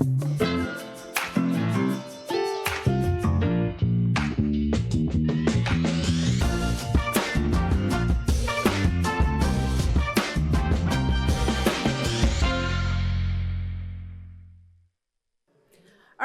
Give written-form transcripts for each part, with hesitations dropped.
All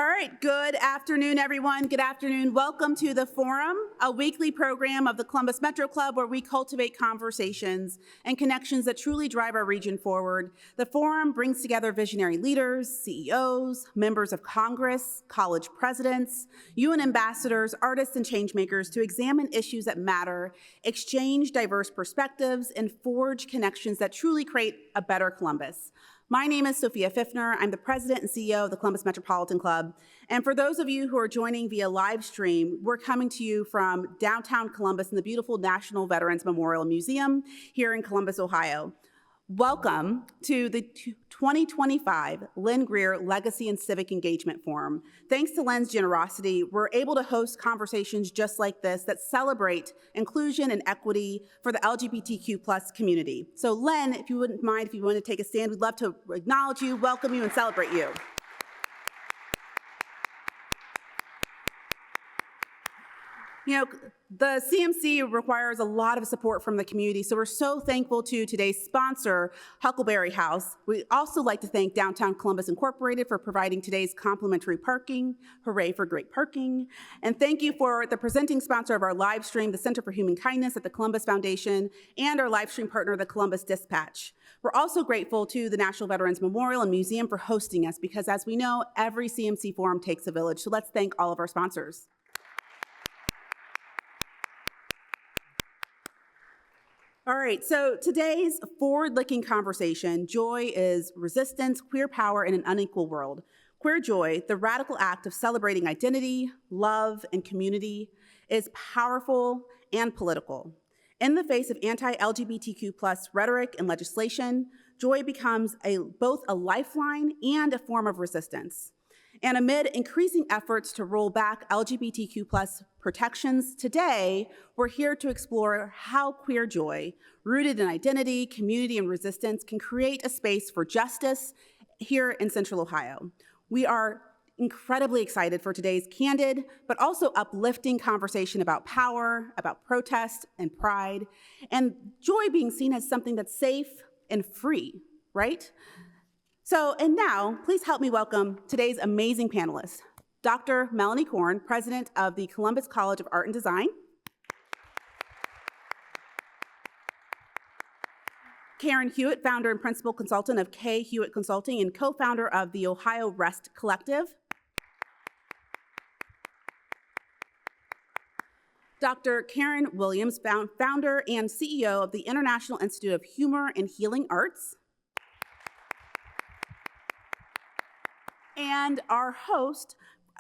right, good afternoon, everyone. Good afternoon. Welcome to The Forum, a weekly program of the Columbus Metro Club where we cultivate conversations and connections that truly drive our region forward. The Forum brings together visionary leaders, CEOs, members of Congress, college presidents, UN ambassadors, artists, and changemakers to examine issues that matter, exchange diverse perspectives, and forge connections that truly create a better Columbus. My name is Sophia Pfiffner. I'm the president and CEO of the Columbus Metropolitan Club. And for those of you who are joining via live stream, we're coming to you from downtown Columbus in the beautiful National Veterans Memorial Museum here in Columbus, Ohio. Welcome to the 2025 Lynn Greer Legacy and Civic Engagement Forum. Thanks to Lynn's generosity, we're able to host conversations just like this that celebrate inclusion and equity for the LGBTQ+ community. So Lynn, if you wouldn't mind, if you want to take a stand, we'd love to acknowledge you, welcome you, and celebrate you. You know, the CMC requires a lot of support from the community, so we're so thankful to today's sponsor, Huckleberry House. We'd also like to thank Downtown Columbus Incorporated for providing today's complimentary parking. Hooray for great parking. And thank you for the presenting sponsor of our live stream, the Center for Human Kindness at the Columbus Foundation, and our live stream partner, the Columbus Dispatch. We're also grateful to the National Veterans Memorial and Museum for hosting us, because as we know, every CMC forum takes a village, so let's thank all of our sponsors. All right, so today's forward-looking conversation, Joy is Resistance, Queer Power in an Unequal World. Queer joy, the radical act of celebrating identity, love, and community, is powerful and political. In the face of anti-LGBTQ+ rhetoric and legislation, joy becomes both a lifeline and a form of resistance. And amid increasing efforts to roll back LGBTQ+ protections, today, we're here to explore how queer joy, rooted in identity, community, and resistance, can create a space for justice here in Central Ohio. We are incredibly excited for today's candid, but also uplifting conversation about power, about protest and pride, and joy being seen as something that's safe and free, right? So, and now, please help me welcome today's amazing panelists. Dr. Melanie Korn, president of the Columbus College of Art and Design. Karen Hewitt, founder and principal consultant of K. Hewitt Consulting and co-founder of the Ohio Rest Collective. Dr. Karen Williams, founder and CEO of the International Institute of Humor and Healing Arts. And our host,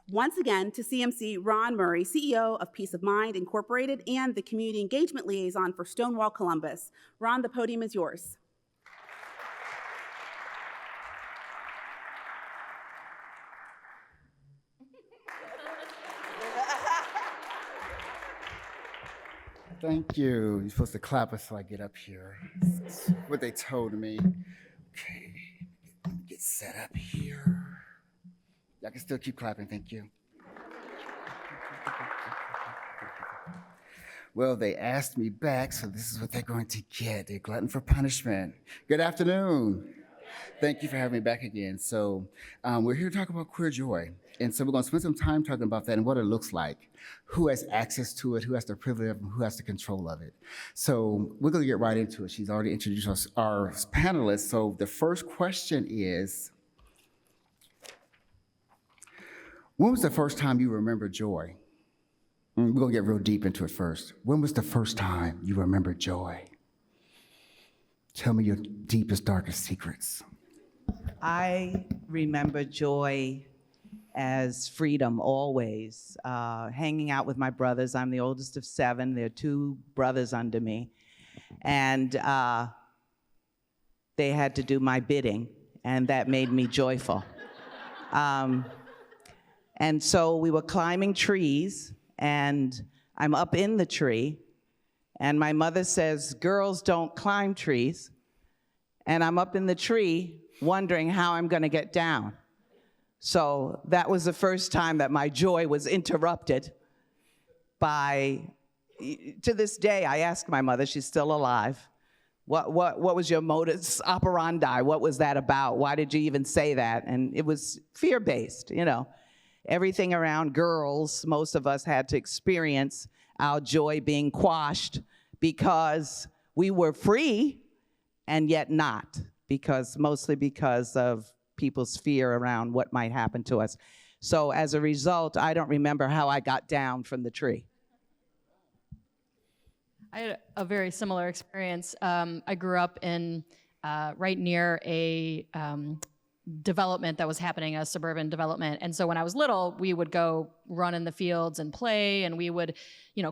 once again, to CMC, Ron Murray, CEO of Peace of Mind Incorporated and the Community Engagement Liaison for Stonewall Columbus. Ron, the podium is yours. Thank you. You're supposed to clap until I get up here. That's what they told me. Okay, get set up here. Y'all can still keep clapping, thank you. Well, they asked me back, so this is what they're going to get. They're glutton for punishment. Good afternoon. Thank you for having me back again. So we're here to talk about queer joy. And so we're going to spend some time talking about that and what it looks like, who has access to it, who has the privilege of it, who has the control of it. So we're going to get right into it. She's already introduced us, our panelists. So the first question is, when was the first time you remember joy? We're going to get real deep into it first. When was the first time you remembered joy? Tell me your deepest, darkest secrets. I remember joy as freedom always. Hanging out with my brothers. I'm the oldest of 7. There are 2 brothers under me. And they had to do my bidding, and that made me joyful. And so we were climbing trees, and I'm up in the tree, and my mother says, girls don't climb trees. And I'm up in the tree wondering how I'm gonna get down. So that was the first time that my joy was interrupted by, to this day, I ask my mother, she's still alive, what was your modus operandi? What was that about? Why did you even say that? And it was fear-based, you know. Everything around girls, most of us had to experience our joy being quashed because we were free and yet not, mostly because of people's fear around what might happen to us. So as a result, I don't remember how I got down from the tree. I had a very similar experience. I grew up in right near a development that was happening, a suburban development. And so when I was little, we would go run in the fields and play, and we would,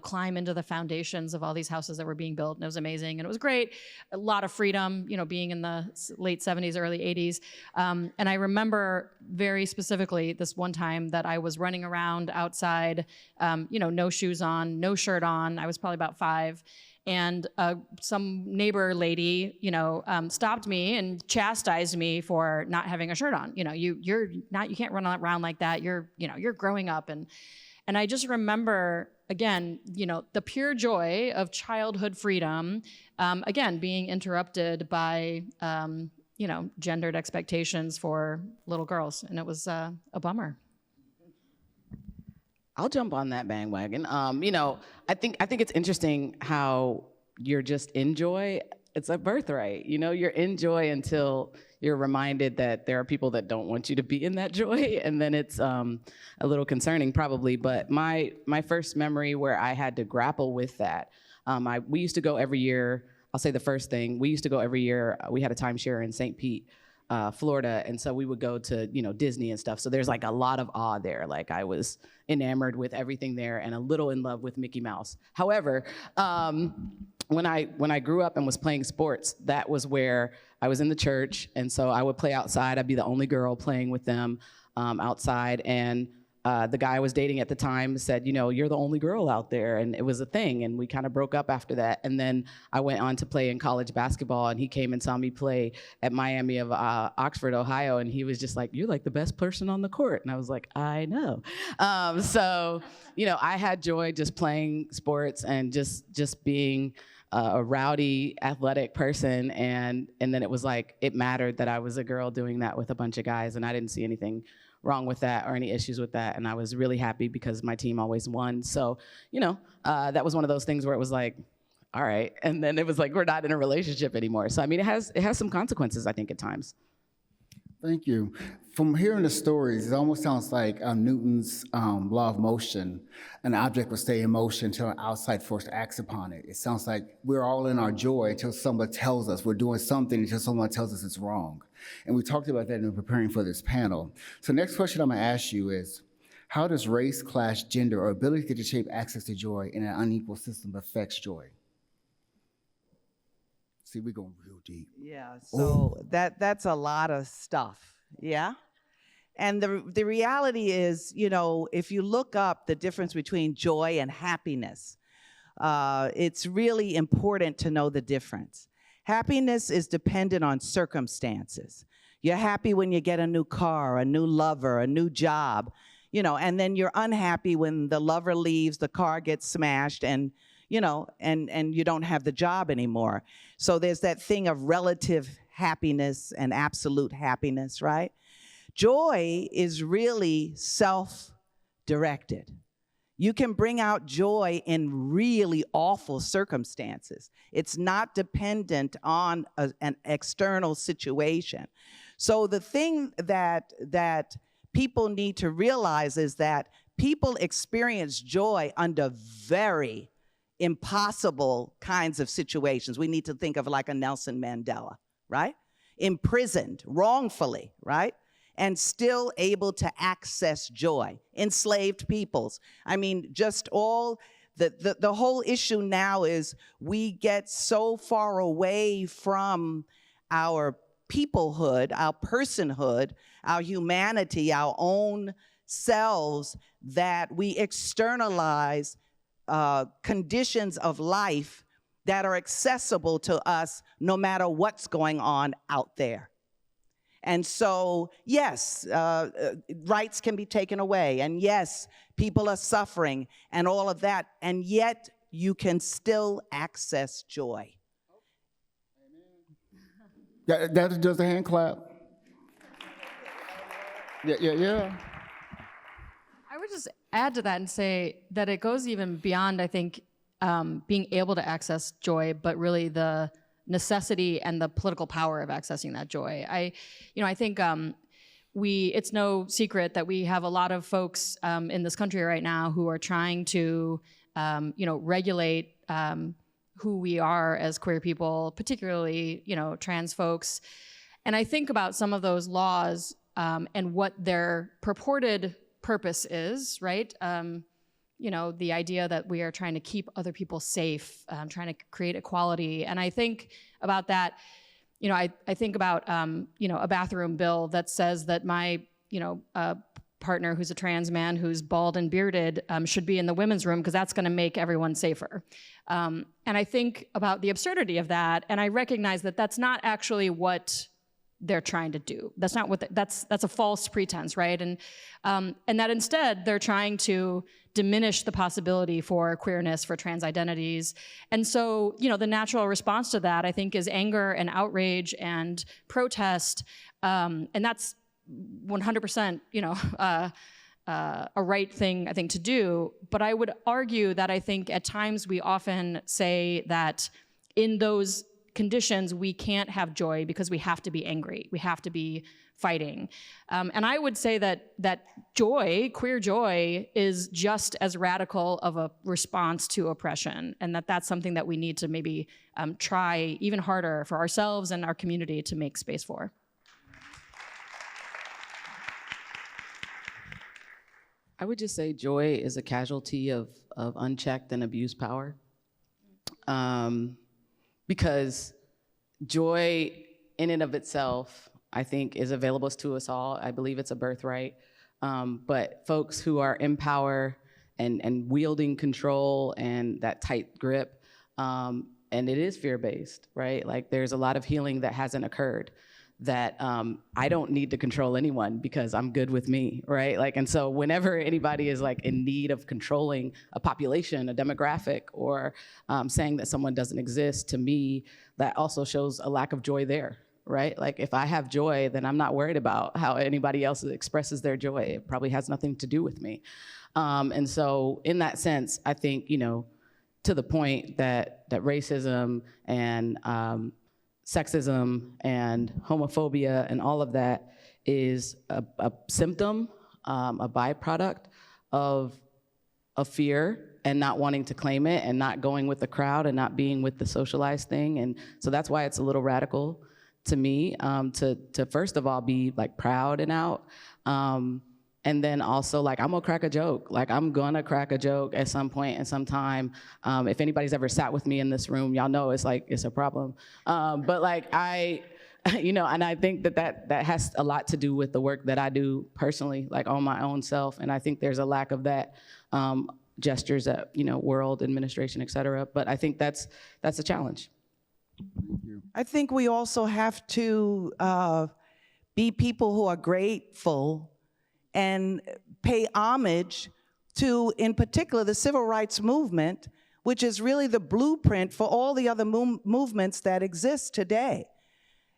climb into the foundations of all these houses that were being built, and it was amazing, and it was great. A lot of freedom, being in the late 70s, early 80s. And I remember very specifically this one time that I was running around outside, no shoes on, no shirt on. I was probably about 5. And some neighbor lady, stopped me and chastised me for not having a shirt on. You can't run around like that. You're growing up. And I just remember, again, the pure joy of childhood freedom, again, being interrupted by, gendered expectations for little girls. And it was a bummer. I'll jump on that bandwagon. I think it's interesting how you're just in joy. It's a birthright. You're in joy until you're reminded that there are people that don't want you to be in that joy, and then it's a little concerning, probably. But my first memory where I had to grapple with that, we used to go every year. I'll say the first thing. We used to go every year. We had a timeshare in St. Pete, Florida, and so we would go to Disney and stuff. So there's like a lot of awe there. Like I was enamored with everything there and a little in love with Mickey Mouse. However, when I grew up and was playing sports, that was where I was in the church, and so I would play outside. I'd be the only girl playing with them outside, and the guy I was dating at the time said, you're the only girl out there, and it was a thing, and we kind of broke up after that. And then I went on to play in college basketball, and he came and saw me play at Miami of Oxford, Ohio, and he was just like, you're like the best person on the court. And I was like, I know. So, I had joy just playing sports and just being a rowdy, athletic person, and then it was like, it mattered that I was a girl doing that with a bunch of guys, and I didn't see anything wrong with that or any issues with that, and I was really happy because my team always won. So, that was one of those things where it was like, all right, and then it was like, we're not in a relationship anymore. So, I mean, it has some consequences, I think, at times. Thank you. From hearing the stories, it almost sounds like Newton's law of motion. An object will stay in motion until an outside force acts upon it. It sounds like we're all in our joy until someone tells us we're doing something, until someone tells us it's wrong. And we talked about that in preparing for this panel. So next question I'm gonna ask you is, how does race, class, gender, or ability to shape access to joy in an unequal system affects joy? See, we're going real deep. Yeah, so that's a lot of stuff, yeah? And the reality is, if you look up the difference between joy and happiness, it's really important to know the difference. Happiness is dependent on circumstances. You're happy when you get a new car, a new lover, a new job, and then you're unhappy when the lover leaves, the car gets smashed, and and you don't have the job anymore. So there's that thing of relative happiness and absolute happiness, right? Joy is really self-directed. You can bring out joy in really awful circumstances. It's not dependent on an external situation. So the thing that people need to realize is that people experience joy under very impossible kinds of situations. We need to think of like a Nelson Mandela, right? Imprisoned wrongfully, right? And still able to access joy. Enslaved peoples. I mean, just all, the whole issue now is we get so far away from our peoplehood, our personhood, our humanity, our own selves, that we externalize conditions of life that are accessible to us no matter what's going on out there. And so, yes, rights can be taken away, and yes, people are suffering and all of that, and yet you can still access joy. That just a hand clap. Yeah. I would just add to that and say that it goes even beyond, I think, being able to access joy, but really the necessity and the political power of accessing that joy. I think it's no secret that we have a lot of folks in this country right now who are trying to, regulate who we are as queer people, particularly, trans folks. And I think about some of those laws and what their purported purpose is, right? The idea that we are trying to keep other people safe, trying to create equality. And I think about that, I think about, a bathroom bill that says that my, partner who's a trans man who's bald and bearded should be in the women's room because that's going to make everyone safer. And I think about the absurdity of that, and I recognize that that's not actually what they're trying to do. That's not what that's a false pretense, right? And that instead they're trying to diminish the possibility for queerness, for trans identities. And so, the natural response to that, I think, is anger and outrage and protest, and that's 100%, a right thing, I think, to do. But I would argue that I think at times we often say that in those conditions we can't have joy because we have to be angry, we have to be fighting. And I would say that joy, queer joy, is just as radical of a response to oppression, and that's something that we need to maybe try even harder for ourselves and our community to make space for. I would just say joy is a casualty of unchecked and abused power. Because joy in and of itself, I think, is available to us all. I believe it's a birthright. But folks who are in power and wielding control and that tight grip, and it is fear-based, right? Like, there's a lot of healing that hasn't occurred, that I don't need to control anyone because I'm good with me, right? Like, and so whenever anybody is like in need of controlling a population, a demographic, or saying that someone doesn't exist, to me, that also shows a lack of joy there, right? Like, if I have joy, then I'm not worried about how anybody else expresses their joy. It probably has nothing to do with me. And so in that sense, I think, to the point that racism and sexism and homophobia and all of that is a symptom, a byproduct of fear and not wanting to claim it and not going with the crowd and not being with the socialized thing. And so that's why it's a little radical to me, to first of all be like proud and out. And then also, like, I'm gonna crack a joke. Like, I'm gonna crack a joke at some point and some time. If anybody's ever sat with me in this room, y'all know it's a problem. But like, and I think that has a lot to do with the work that I do personally, like on my own self. And I think there's a lack of that, gestures at, world administration, et cetera. But I think that's a challenge. Thank you. I think we also have to be people who are grateful and pay homage to, in particular, the civil rights movement, which is really the blueprint for all the other movements that exist today.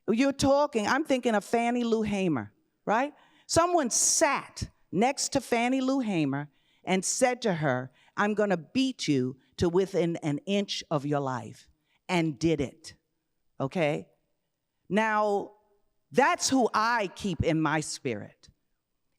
I'm thinking of Fannie Lou Hamer, right? Someone sat next to Fannie Lou Hamer and said to her, I'm gonna beat you to within an inch of your life, and did it, okay? Now, that's who I keep in my spirit.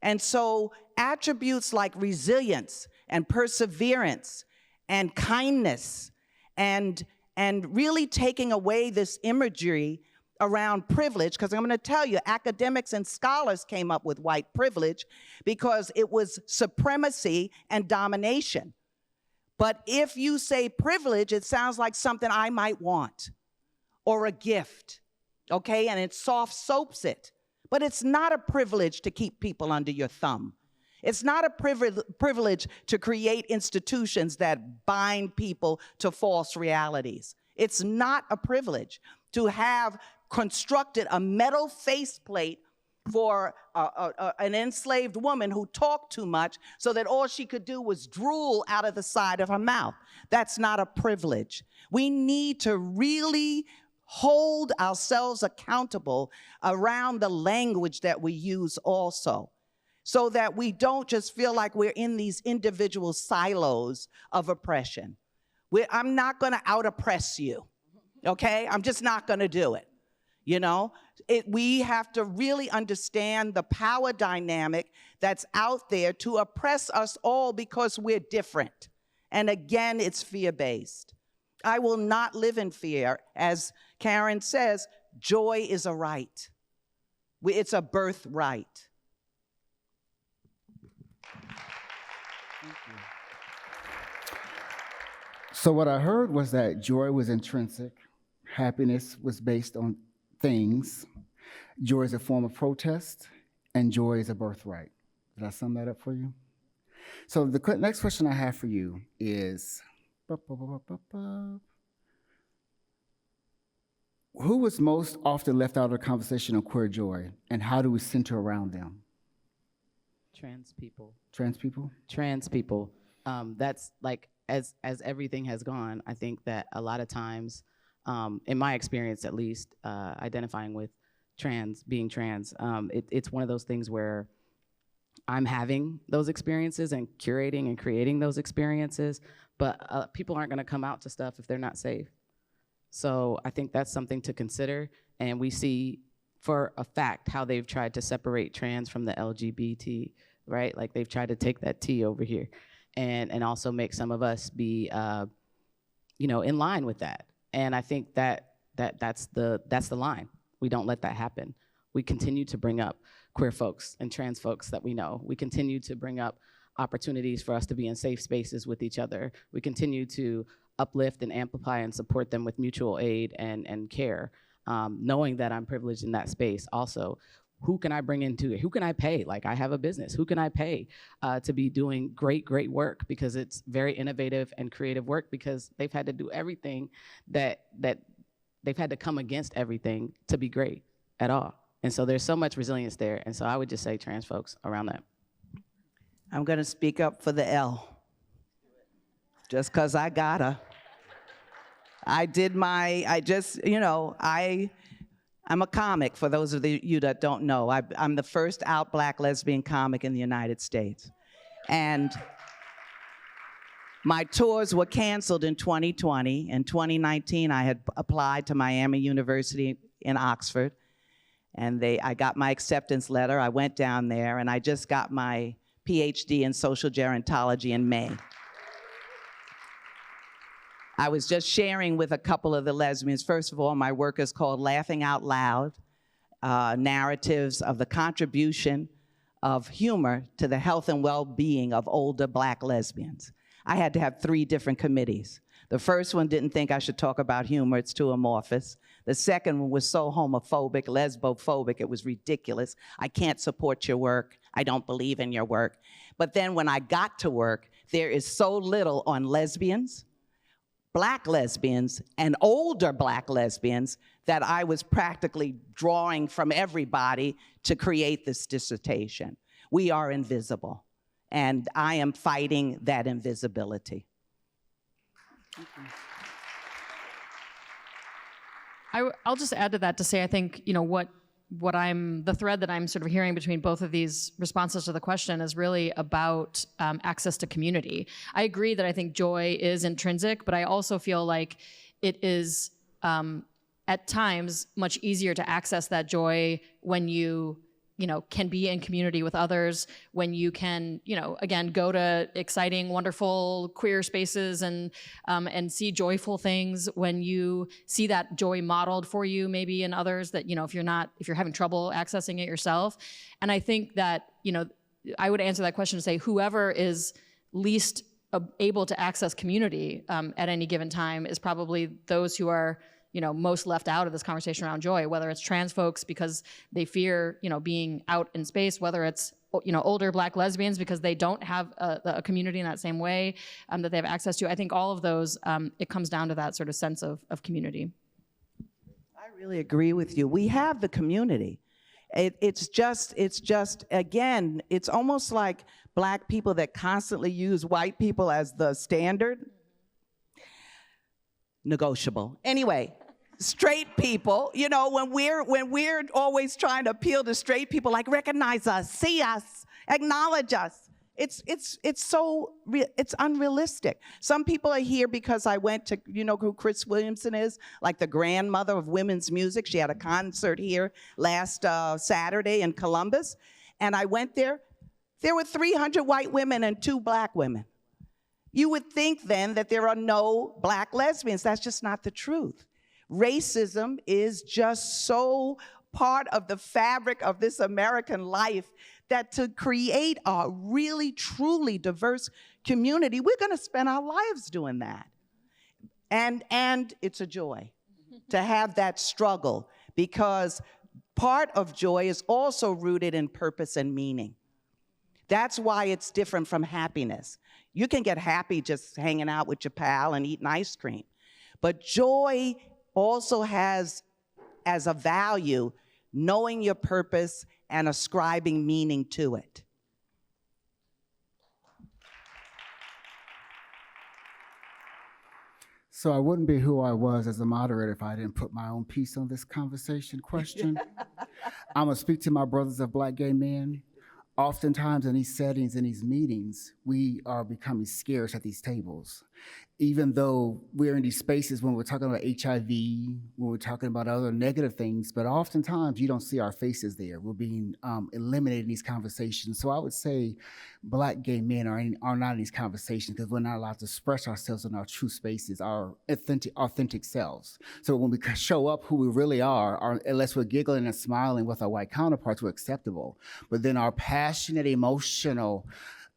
And so attributes like resilience and perseverance and kindness and really taking away this imagery around privilege, because I'm going to tell you, academics and scholars came up with white privilege because it was supremacy and domination. But if you say privilege, it sounds like something I might want or a gift, okay? And it soft soaps it. But it's not a privilege to keep people under your thumb. It's not a privilege to create institutions that bind people to false realities. It's not a privilege to have constructed a metal faceplate for an enslaved woman who talked too much so that all she could do was drool out of the side of her mouth. That's not a privilege. We need to really hold ourselves accountable around the language that we use also, so that we don't just feel like we're in these individual silos of oppression. I'm not gonna out-oppress you, okay? I'm just not gonna do it, you know? We have to really understand the power dynamic that's out there to oppress us all because we're different. And again, it's fear-based. I will not live in fear. As Karen says, joy is a right. It's a birthright. So what I heard was that joy was intrinsic, happiness was based on things, joy is a form of protest, and joy is a birthright. Did I sum that up for you? So the next question I have for you is, who was most often left out of the conversation on queer joy, and how do we center around them? Trans people. Trans people? Trans people. That's like, as everything has gone, I think that a lot of times, in my experience at least, identifying with being trans, it's one of those things where I'm having those experiences and curating and creating those experiences, but people aren't gonna come out to stuff if they're not safe. So I think that's something to consider, and we see for a fact how they've tried to separate trans from the LGBT, right? Like they've tried to take that T over here and also make some of us be, in line with that. And I think that's the line. We don't let that happen. We continue to bring up queer folks and trans folks that we know. We continue to bring up opportunities for us to be in safe spaces with each other. We continue to uplift and amplify and support them with mutual aid and care, knowing that I'm privileged in that space also. Who can I bring into it? Who can I pay? Like, I have a business. Who can I pay to be doing great work? Because it's very innovative and creative work, because they've had to do everything that they've had to come against everything to be great at all. And so there's so much resilience there. And so I would just say trans folks around that. I'm gonna speak up for the L, just cause I gotta. I'm a comic, for those of you that don't know. I'm the first out Black lesbian comic in the United States. And my tours were canceled in 2020. In 2019, I had applied to Miami University in Oxford, and I got my acceptance letter. I went down there, and I just got my PhD in social gerontology in May. I was just sharing with a couple of the lesbians. First of all, my work is called Laughing Out Loud, narratives of the contribution of humor to the health and well-being of older Black lesbians. I had to have 3 different committees. The first one didn't think I should talk about humor, it's too amorphous. The second one was so homophobic, lesbophobic, it was ridiculous. I can't support your work, I don't believe in your work. But then when I got to work, there is so little on lesbians, Black lesbians, and older Black lesbians that I was practically drawing from everybody to create this dissertation. We are invisible, and I am fighting that invisibility. I'll just add to that to say, I think, the thread that I'm sort of hearing between both of these responses to the question is really about access to community. I agree that I think joy is intrinsic, but I also feel like it is at times much easier to access that joy when you can be in community with others, when you can, again, go to exciting, wonderful queer spaces and see joyful things, when you see that joy modeled for you maybe in others that, if you're having trouble accessing it yourself. And I think that, I would answer that question to say whoever is least able to access community at any given time is probably those who are most left out of this conversation around joy, whether it's trans folks because they fear, being out in space, whether it's, older Black lesbians because they don't have a community in that same way that they have access to. I think all of those, it comes down to that sort of sense of community. I really agree with you. We have the community. It's just, again, it's almost like Black people that constantly use white people as the standard. Negotiable. Anyway, straight people, you know, when we're always trying to appeal to straight people, like recognize us, see us, acknowledge us. It's unrealistic. Some people are here because I went to, you know who Chris Williamson is? Like the grandmother of women's music. She had a concert here last Saturday in Columbus. And I went there. There were 300 white women and 2 Black women. You would think then that there are no Black lesbians. That's just not the truth. Racism is just so part of the fabric of this American life that to create a really, truly diverse community, we're gonna spend our lives doing that. And it's a joy to have that struggle, because part of joy is also rooted in purpose and meaning. That's why it's different from happiness. You can get happy just hanging out with your pal and eating ice cream. But joy also has as a value knowing your purpose and ascribing meaning to it. So I wouldn't be who I was as a moderator if I didn't put my own piece on this conversation question. I'm gonna speak to my brothers of Black gay men. Oftentimes in these settings, in these meetings, we are becoming scarce at these tables. Even though we're in these spaces when we're talking about HIV, when we're talking about other negative things, but oftentimes you don't see our faces there. We're being eliminated in these conversations. So I would say Black gay men are not in these conversations because we're not allowed to express ourselves in our true spaces, our authentic selves. So when we show up who we really are, unless we're giggling and smiling with our white counterparts, we're acceptable. But then our passionate, emotional,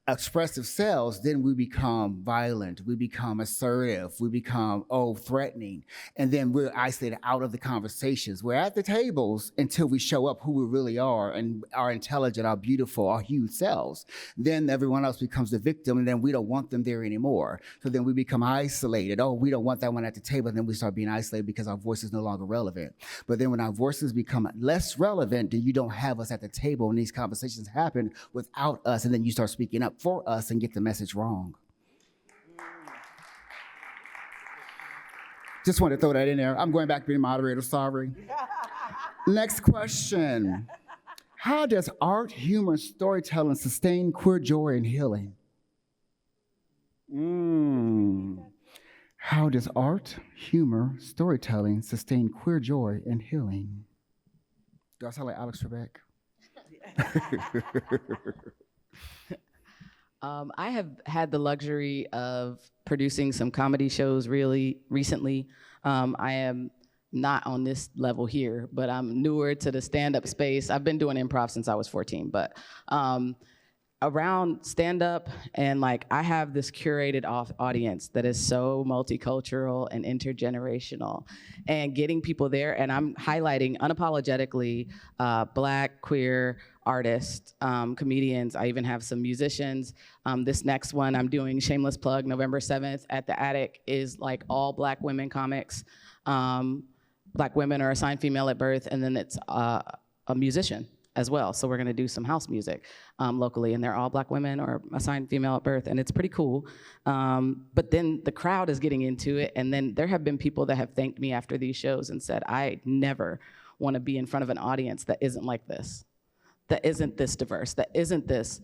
expressive selves, then we become violent, we become assertive, we become, threatening, and then we're isolated out of the conversations. We're at the tables until we show up who we really are and our intelligent, our beautiful, our huge selves. Then everyone else becomes the victim, and then we don't want them there anymore. So then we become isolated. Oh, we don't want that one at the table, and then we start being isolated because our voice is no longer relevant. But then when our voices become less relevant, then you don't have us at the table, and these conversations happen without us, and then you start speaking up for us and get the message wrong. Just want to throw that in there. I'm going back to being moderator, sorry. Next question. How does art, humor, and storytelling sustain queer joy and healing? How does art, humor, storytelling sustain queer joy and healing? Do I sound like Alex Trebek? I have had the luxury of producing some comedy shows really recently. I am not on this level here, but I'm newer to the stand-up space. I've been doing improv since I was 14, but around stand-up, and like I have this curated audience that is so multicultural and intergenerational, and getting people there, and I'm highlighting unapologetically Black, queer artists, comedians. I even have some musicians. This next one I'm doing, shameless plug, November 7th at the Attic, is like all Black women comics. Black women are assigned female at birth, and then it's a musician as well. So we're gonna do some house music locally, and they're all Black women or assigned female at birth, and it's pretty cool. But then the crowd is getting into it, and then there have been people that have thanked me after these shows and said, I never wanna be in front of an audience that isn't like this, that isn't this diverse, that isn't this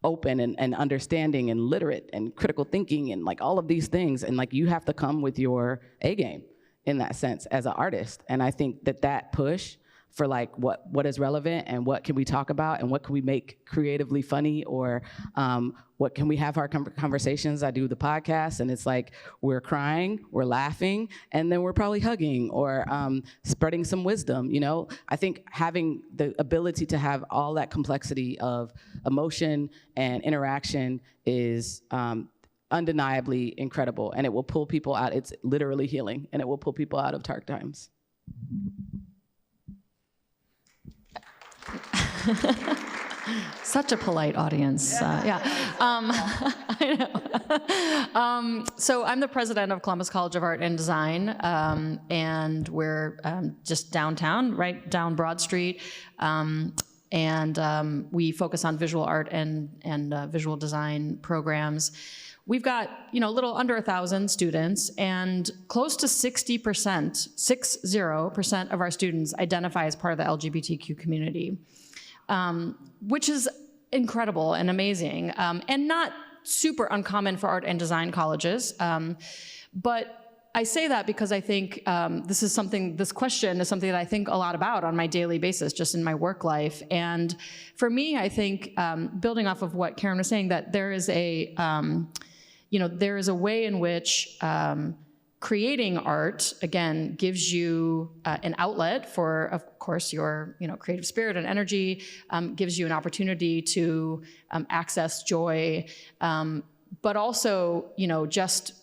open and understanding and literate and critical thinking and like all of these things. And like you have to come with your A game in that sense as an artist. And I think that push for like what is relevant and what can we talk about and what can we make creatively funny, or what can we have our conversations. I do the podcast and it's like we're crying, we're laughing, and then we're probably hugging or spreading some wisdom, you know? I think having the ability to have all that complexity of emotion and interaction is undeniably incredible, and it will pull people out. It's literally healing, and it will pull people out of dark times. Such a polite audience. Yeah. I know. So I'm the president of Columbus College of Art and Design, and we're just downtown, right down Broad Street. And we focus on visual art and visual design programs. We've got, a little under 1,000 students, and close to 60%, 60% of our students identify as part of the LGBTQ community, which is incredible and amazing, and not super uncommon for art and design colleges. But I say that because I think this question is something that I think a lot about on my daily basis, just in my work life. And for me, I think, building off of what Karen was saying, that there is a way in which creating art, again, gives you an outlet for, of course, your creative spirit and energy, gives you an opportunity to access joy, but also, just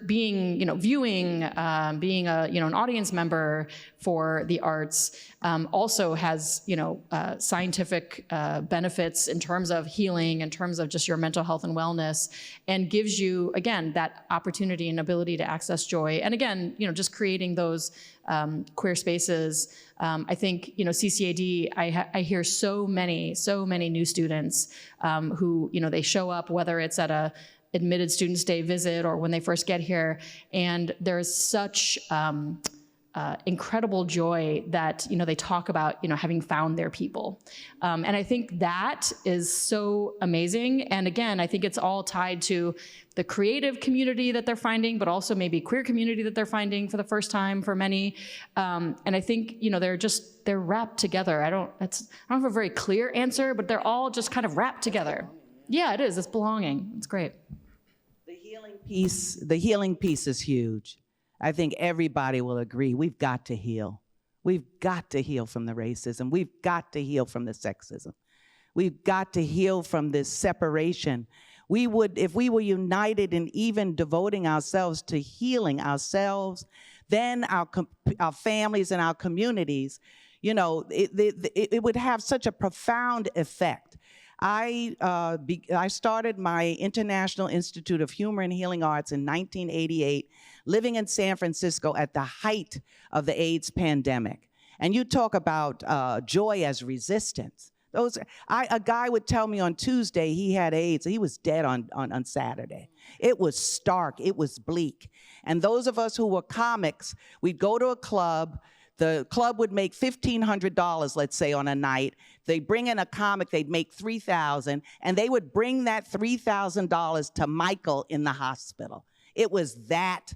being, viewing, being an audience member for the arts, also has, scientific benefits in terms of healing, in terms of just your mental health and wellness, and gives you, again, that opportunity and ability to access joy. And again, just creating those queer spaces. I think, CCAD, I hear so many new students who, they show up, whether it's at a admitted Students Day visit or when they first get here, and there's such incredible joy that they talk about having found their people, and I think that is so amazing. And again, I think it's all tied to the creative community that they're finding, but also maybe queer community that they're finding for the first time for many. And I think they're wrapped together. I don't have a very clear answer, but they're all just kind of wrapped together. Yeah, it is. It's belonging. It's great. The healing piece is huge. I think everybody will agree. We've got to heal. We've got to heal from the racism. We've got to heal from the sexism. We've got to heal from this separation. If we were united in even devoting ourselves to healing ourselves, then our families and our communities, it would have such a profound effect. I started my International Institute of Humor and Healing Arts in 1988, living in San Francisco at the height of the AIDS pandemic. And you talk about joy as resistance. A guy would tell me on Tuesday he had AIDS. He was dead on Saturday. It was stark. It was bleak. And those of us who were comics, we'd go to a club. The club would make $1,500, let's say, on a night. They'd bring in a comic, they'd make $3,000, and they would bring that $3,000 to Michael in the hospital. It was that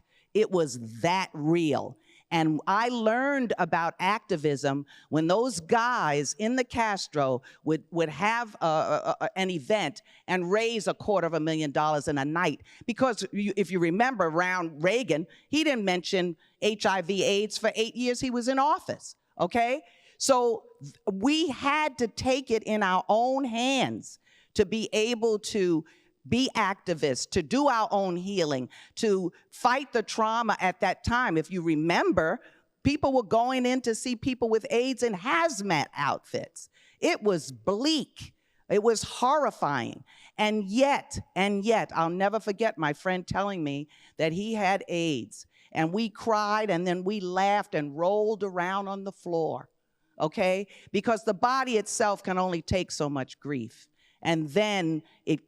real. And I learned about activism when those guys in the Castro would have an event and raise $250,000 in a night. Because if you remember, around Reagan, he didn't mention HIV/AIDS for 8 years he was in office, okay? So we had to take it in our own hands to be able to be activists, to do our own healing, to fight the trauma at that time. If you remember, people were going in to see people with AIDS in hazmat outfits. It was bleak. It was horrifying. And yet, I'll never forget my friend telling me that he had AIDS. And we cried, and then we laughed and rolled around on the floor, okay? Because the body itself can only take so much grief. And then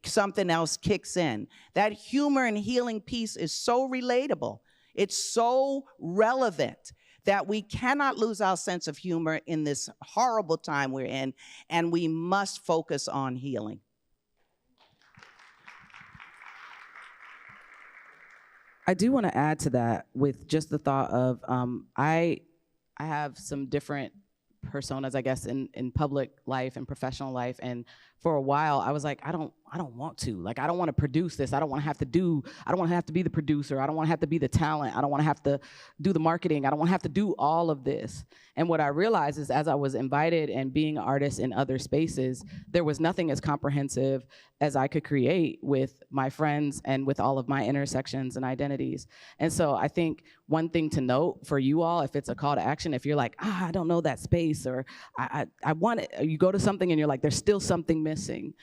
something else kicks in. That humor and healing piece is so relatable. It's so relevant that we cannot lose our sense of humor in this horrible time we're in, and we must focus on healing. I do want to add to that with just the thought of I have some different personas, I guess, in public life and professional life, and for a while, I was like, I don't want to. Like, I don't want to produce this. I don't want to have to be the producer. I don't want to have to be the talent. I don't want to have to do the marketing. I don't want to have to do all of this. And what I realized is, as I was invited and being an artist in other spaces, there was nothing as comprehensive as I could create with my friends and with all of my intersections and identities. And so I think one thing to note for you all, if it's a call to action, if you're like, I don't know that space, or I want it, you go to something and you're like, there's still something missing,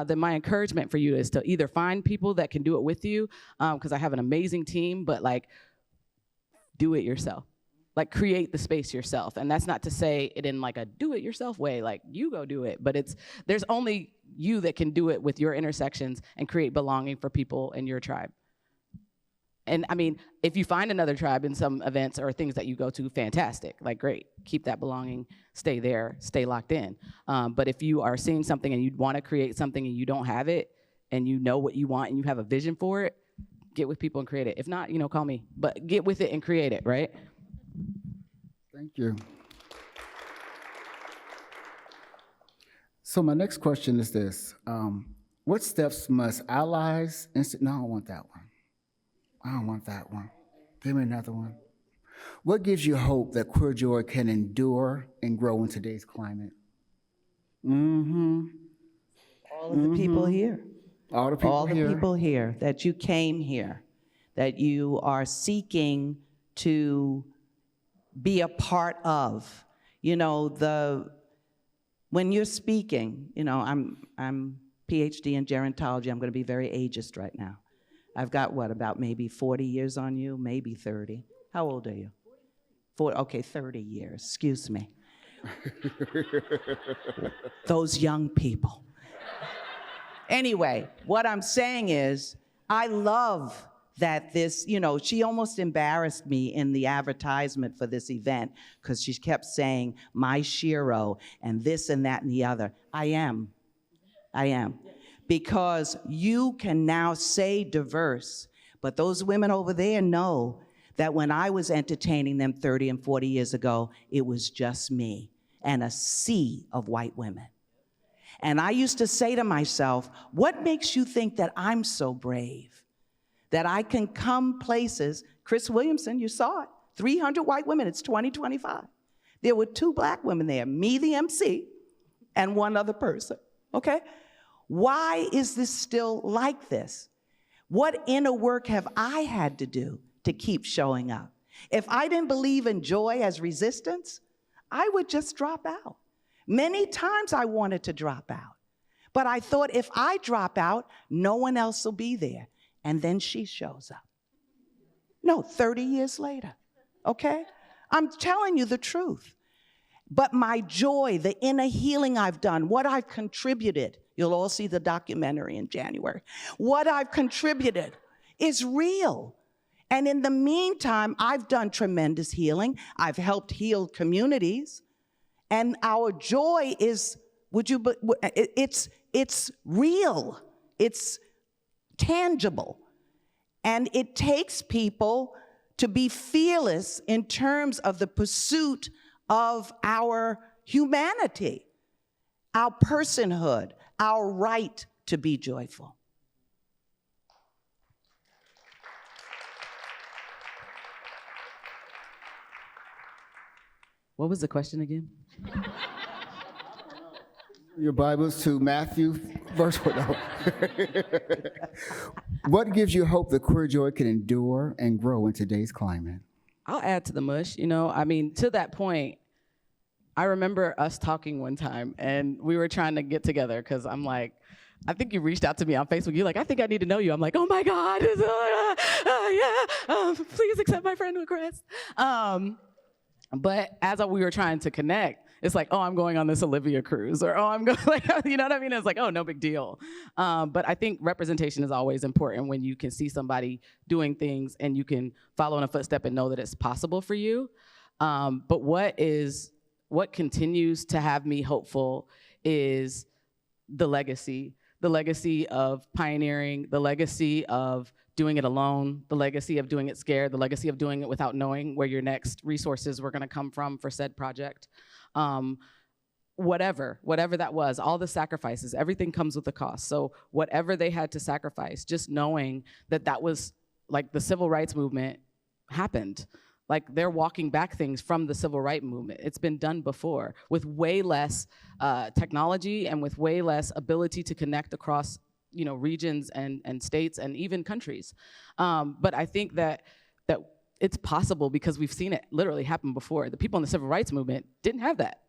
then my encouragement for you is to either find people that can do it with you, because I have an amazing team, but like, do it yourself. Like, create the space yourself. And that's not to say it in like a do-it-yourself way, like you go do it, but there's only you that can do it with your intersections and create belonging for people in your tribe. And I mean, if you find another tribe in some events or things that you go to, fantastic, like great, keep that belonging, stay there, stay locked in. But if you are seeing something and you want to create something and you don't have it, and you know what you want and you have a vision for it, get with people and create it. If not, call me, but get with it and create it, right? Thank you. So my next question is this. What steps must allies, no, I don't want that one. I don't want that one. Give me another one. What gives you hope that queer joy can endure and grow in today's climate? All of the people here. All the people here. All the people here, that you came here, that you are seeking to be a part of. When you're speaking, I'm PhD in gerontology. I'm going to be very ageist right now. I've got about maybe 40 years on you, maybe 30. How old are you? 40, okay, 30 years, excuse me. Those young people. Anyway, what I'm saying is, I love that this, she almost embarrassed me in the advertisement for this event because she kept saying, my Shiro, and this and that and the other. I am. Because you can now say diverse, but those women over there know that when I was entertaining them 30 and 40 years ago, it was just me and a sea of white women. And I used to say to myself, what makes you think that I'm so brave? That I can come places, Chris Williamson, you saw it, 300 white women, it's 2025. There were 2 black women there, me, the MC, and one other person, okay? Why is this still like this? What inner work have I had to do to keep showing up? If I didn't believe in joy as resistance, I would just drop out. Many times I wanted to drop out, but I thought if I drop out, no one else will be there. And then she shows up. No, 30 years later, okay? I'm telling you the truth. But my joy, the inner healing I've done, what I've contributed, you'll all see the documentary in January, what I've contributed is real. And in the meantime, I've done tremendous healing. I've helped heal communities. And our joy is, it's real. It's tangible. And it takes people to be fearless in terms of the pursuit of our humanity, our personhood, our right to be joyful. What was the question again? Your Bibles to Matthew, verse 1. What gives you hope that queer joy can endure and grow in today's climate? I'll add to the mush, to that point, I remember us talking one time and we were trying to get together because I'm like, I think you reached out to me on Facebook. You're like, I think I need to know you. I'm like, oh my God, please accept my friend request. But as we were trying to connect, it's like, oh, I'm going on this Olivia cruise, or oh, I'm going, you know what I mean? It's like, oh, no big deal. But I think representation is always important when you can see somebody doing things and you can follow in a footstep and know that it's possible for you. But what continues to have me hopeful is the legacy of pioneering, the legacy of doing it alone, the legacy of doing it scared, the legacy of doing it without knowing where your next resources were gonna come from for said project. whatever that was, all the sacrifices, everything comes with a cost. So whatever they had to sacrifice, just knowing that that was like the civil rights movement happened. Like they're walking back things from the civil rights movement. It's been done before with way less technology and with way less ability to connect across, you know, regions and states and even countries. But I think that it's possible because we've seen it literally happen before. The people in the civil rights movement didn't have that.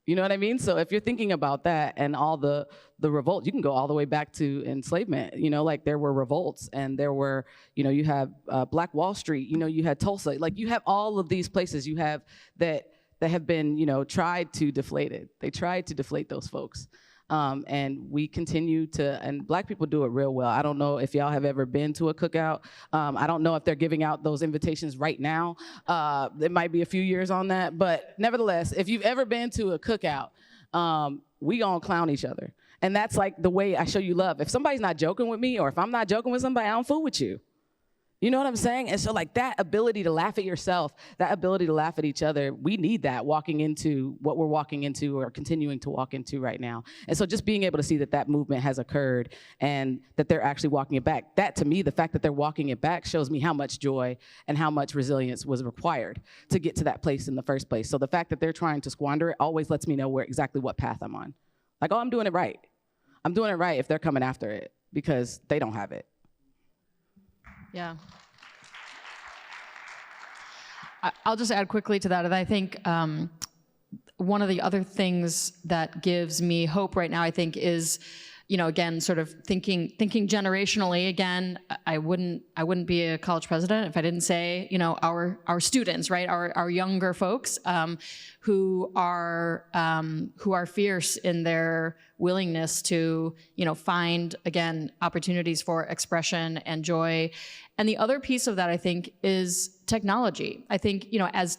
You know what I mean? So if you're thinking about that and all the revolts, you can go all the way back to enslavement. You know, like there were revolts and there were, you know, you have Black Wall Street, you know, you had Tulsa. Like you have all of these places you have that have been, you know, tried to deflate it. They tried to deflate those folks. And we continue to, and Black people do it real well. I don't know if y'all have ever been to a cookout. I don't know if they're giving out those invitations right now. There might be a few years on that, but nevertheless, if you've ever been to a cookout, we gonna clown each other. And that's like the way I show you love. If somebody's not joking with me, or if I'm not joking with somebody, I don't fool with you. You know what I'm saying? And so like that ability to laugh at yourself, that ability to laugh at each other, we need that walking into what we're walking into or continuing to walk into right now. And so just being able to see that that movement has occurred and that they're actually walking it back, that to me, the fact that they're walking it back shows me how much joy and how much resilience was required to get to that place in the first place. So the fact that they're trying to squander it always lets me know exactly what path I'm on. Like, oh, I'm doing it right. I'm doing it right if they're coming after it because they don't have it. Yeah. I'll just add quickly to that. And I think one of the other things that gives me hope right now, I think, is, you know, again, sort of thinking generationally. Again, I wouldn't be a college president if I didn't say, you know, our students, right, our younger folks who are fierce in their willingness to, you know, find, again, opportunities for expression and joy. And the other piece of that, I think, is technology. I think, you know, as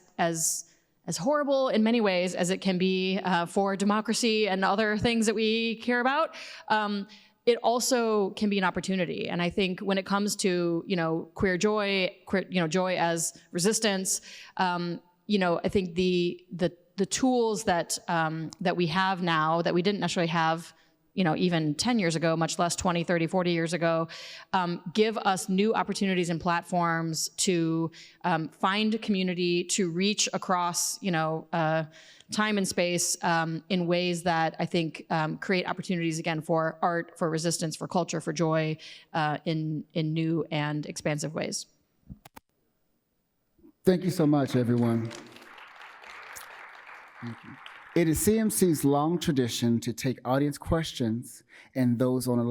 horrible in many ways as it can be for democracy and other things that we care about, it also can be an opportunity. And I think when it comes to, you know, queer joy, joy as resistance, you know, I think the tools that we have now that we didn't necessarily have, you know, even 10 years ago, much less 20, 30, 40 years ago, give us new opportunities and platforms to find community, to reach across, you know, time and space in ways that I think create opportunities, again, for art, for resistance, for culture, for joy in new and expansive ways. Thank you so much, everyone. Thank you. It is CMC's long tradition to take audience questions and those on a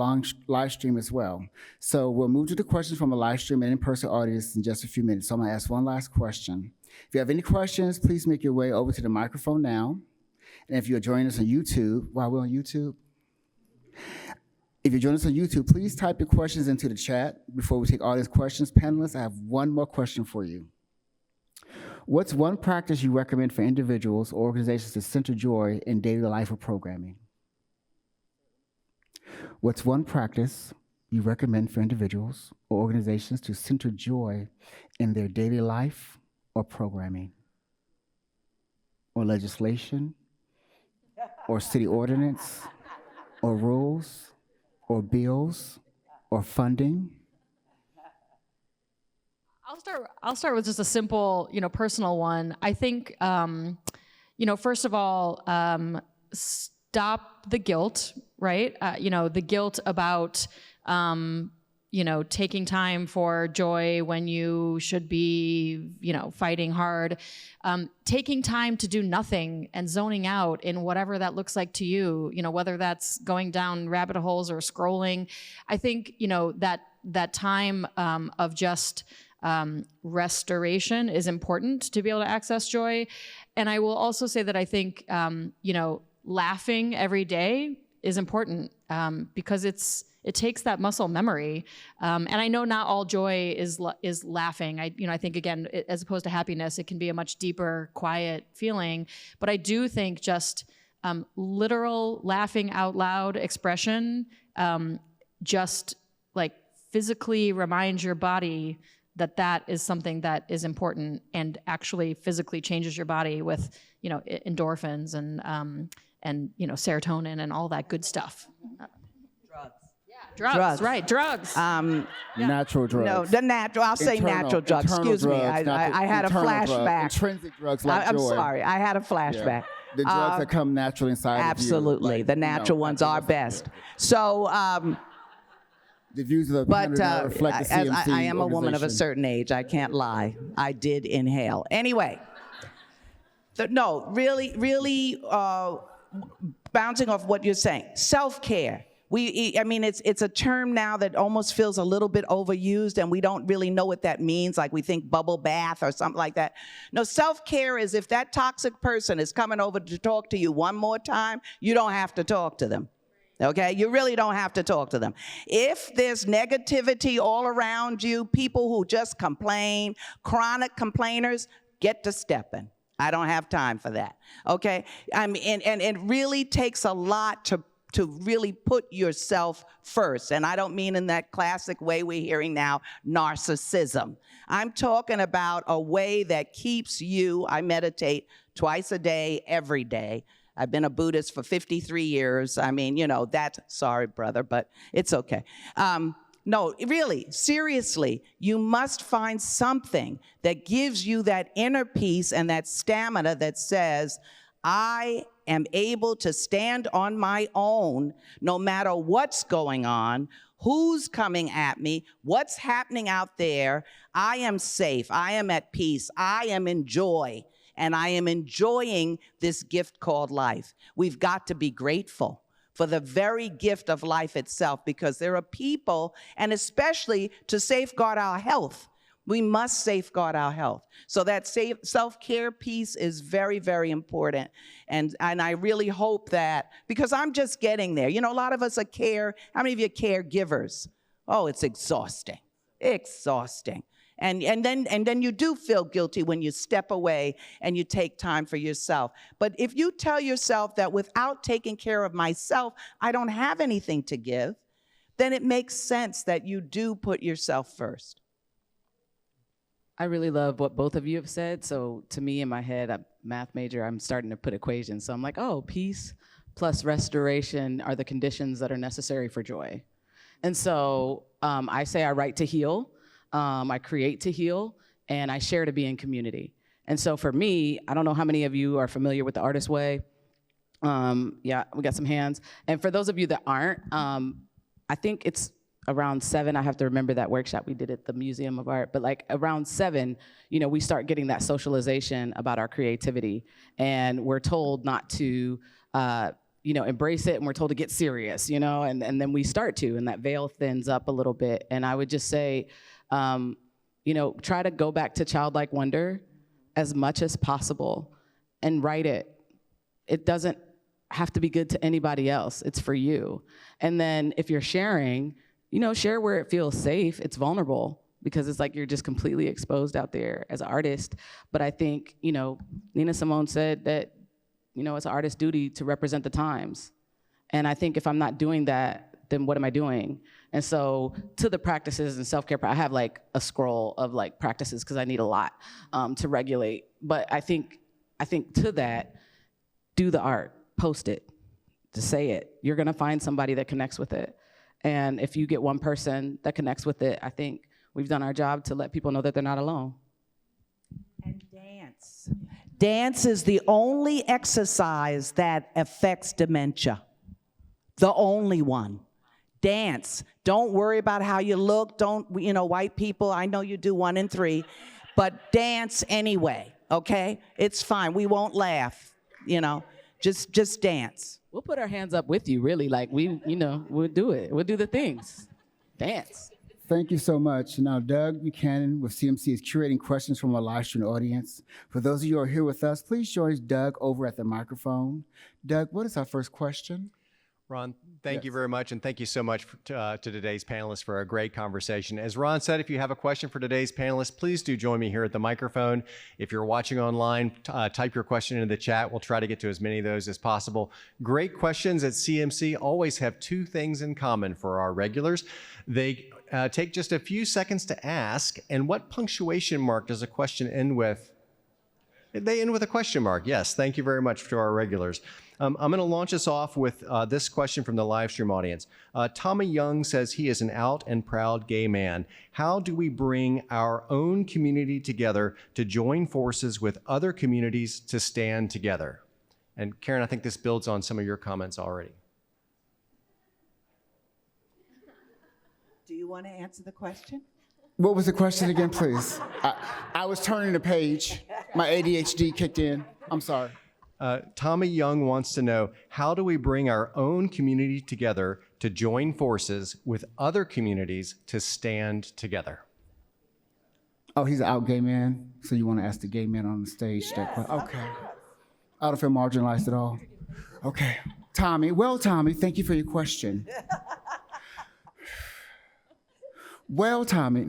live stream as well. So we'll move to the questions from a live stream and in-person audience in just a few minutes. So I'm gonna ask one last question. If you have any questions, please make your way over to the microphone now. And if you're joining us on YouTube, while we're on YouTube, if you're joining us on YouTube, please type your questions into the chat before we take audience questions. Panelists, I have one more question for you. What's one practice you recommend for individuals or organizations to center joy in daily life or programming? What's one practice you recommend for individuals or organizations to center joy in their daily life or programming? Or legislation? Or city ordinance? Or rules? Or bills? Or funding? I'll start with just a simple, you know, personal one. I think, you know, first of all, stop the guilt, right? You know, the guilt about, you know, taking time for joy when you should be, you know, fighting hard. Taking time to do nothing and zoning out in whatever that looks like to you, you know, whether that's going down rabbit holes or scrolling. I think, you know, that time of just restoration is important to be able to access joy. And I will also say that I think, you know, laughing every day is important because it takes that muscle memory. And I know not all joy is laughing. I think, again, as opposed to happiness, it can be a much deeper, quiet feeling. But I do think just literal laughing out loud expression just like physically reminds your body that is something that is important and actually physically changes your body with, endorphins and serotonin and all that good stuff. Drugs, right, drugs. Natural drugs. No, the natural. I'll say natural drugs. Internal Excuse me. drugs, not the I had a internal flashback. Intrinsic drugs like I'm joy. sorry. I had a flashback. The drugs that come naturally inside Absolutely. of you. The natural ones are best. So, the views of the but panel reflect the as CMC I am a woman of a organization. certain age. I can't lie. I did inhale. Anyway, no, really, bouncing off what you're saying, self-care. It's a term now that almost feels a little bit overused, and we don't really know what that means. Like we think bubble bath or something like that. No, self-care is if that toxic person is coming over to talk to you one more time, you don't have to talk to them. Okay, you really don't have to talk to them. If there's negativity all around you, people who just complain, chronic complainers, get to stepping. I don't have time for that. Okay, and it really takes a lot to really put yourself first. And I don't mean in that classic way we're hearing now, narcissism. I'm talking about a way that keeps you, I meditate twice a day, every day. I've been a Buddhist for 53 years. That's, sorry, brother, but it's okay. No, really, seriously, you must find something that gives you that inner peace and that stamina that says, I am able to stand on my own no matter what's going on, who's coming at me, what's happening out there. I am safe. I am at peace. I am in joy. And I am enjoying this gift called life. We've got to be grateful for the very gift of life itself, because there are people, and especially to safeguard our health, we must safeguard our health. So that self-care piece is very, very important. And I really hope that, because I'm just getting there. A lot of us are how many of you are caregivers? Oh, it's exhausting, exhausting. And then you do feel guilty when you step away and you take time for yourself. But if you tell yourself that without taking care of myself, I don't have anything to give, then it makes sense that you do put yourself first. I really love what both of you have said. So to me, in my head, I'm a math major, I'm starting to put equations. So I'm like, oh, peace plus restoration are the conditions that are necessary for joy. And so I say I write to heal. I create to heal, and I share to be in community. And so for me, I don't know how many of you are familiar with the Artist Way. Yeah, we got some hands. And for those of you that aren't, I think it's around 7, I have to remember that workshop we did at the Museum of Art, but like around 7, we start getting that socialization about our creativity, and we're told not to, embrace it, and we're told to get serious, and then we start to, and that veil thins up a little bit. And I would just say, try to go back to childlike wonder as much as possible and write it. It doesn't have to be good to anybody else. It's for you. And then if you're sharing, share where it feels safe. It's vulnerable because it's like you're just completely exposed out there as an artist. But I think, Nina Simone said that, it's an artist's duty to represent the times. And I think if I'm not doing that, then what am I doing? And so to the practices and self-care, I have like a scroll of like practices because I need a lot to regulate. But I think to that, do the art, post it, just say it. You're gonna find somebody that connects with it. And if you get one person that connects with it, I think we've done our job to let people know that they're not alone. And dance. Dance is the only exercise that affects dementia. The only one. Dance. Don't worry about how you look. Don't, white people, I know you do 1 in 3, but dance anyway, okay? It's fine. We won't laugh, just dance. We'll put our hands up with you, really. Like we'll do it. We'll do the things. Dance. Thank you so much. Now, Doug Buchanan with CMC is curating questions from our live stream audience. For those of you who are here with us, please join Doug over at the microphone. Doug, what is our first question? Ron, thank you Yes. very much, and thank you so much to today's panelists for a great conversation. As Ron said, if you have a question for today's panelists, please do join me here at the microphone. If you're watching online, type your question into the chat. We'll try to get to as many of those as possible. Great questions at CMC always have two things in common for our regulars. They take just a few seconds to ask, and what punctuation mark does a question end with? They end with a question mark. Yes, thank you very much to our regulars. I'm going to launch us off with this question from the live stream audience. Tommy Young says he is an out and proud gay man. How do we bring our own community together to join forces with other communities to stand together? And Karen, I think this builds on some of your comments already. Do you want to answer the question? What was the question again, please? I was turning the page. My ADHD kicked in. I'm sorry. Tommy Young wants to know, how do we bring our own community together to join forces with other communities to stand together? Oh, he's an out gay man? So you want to ask the gay man on the stage that question? Okay. I don't feel marginalized at all. Okay. Tommy, thank you for your question. Well, Tommy,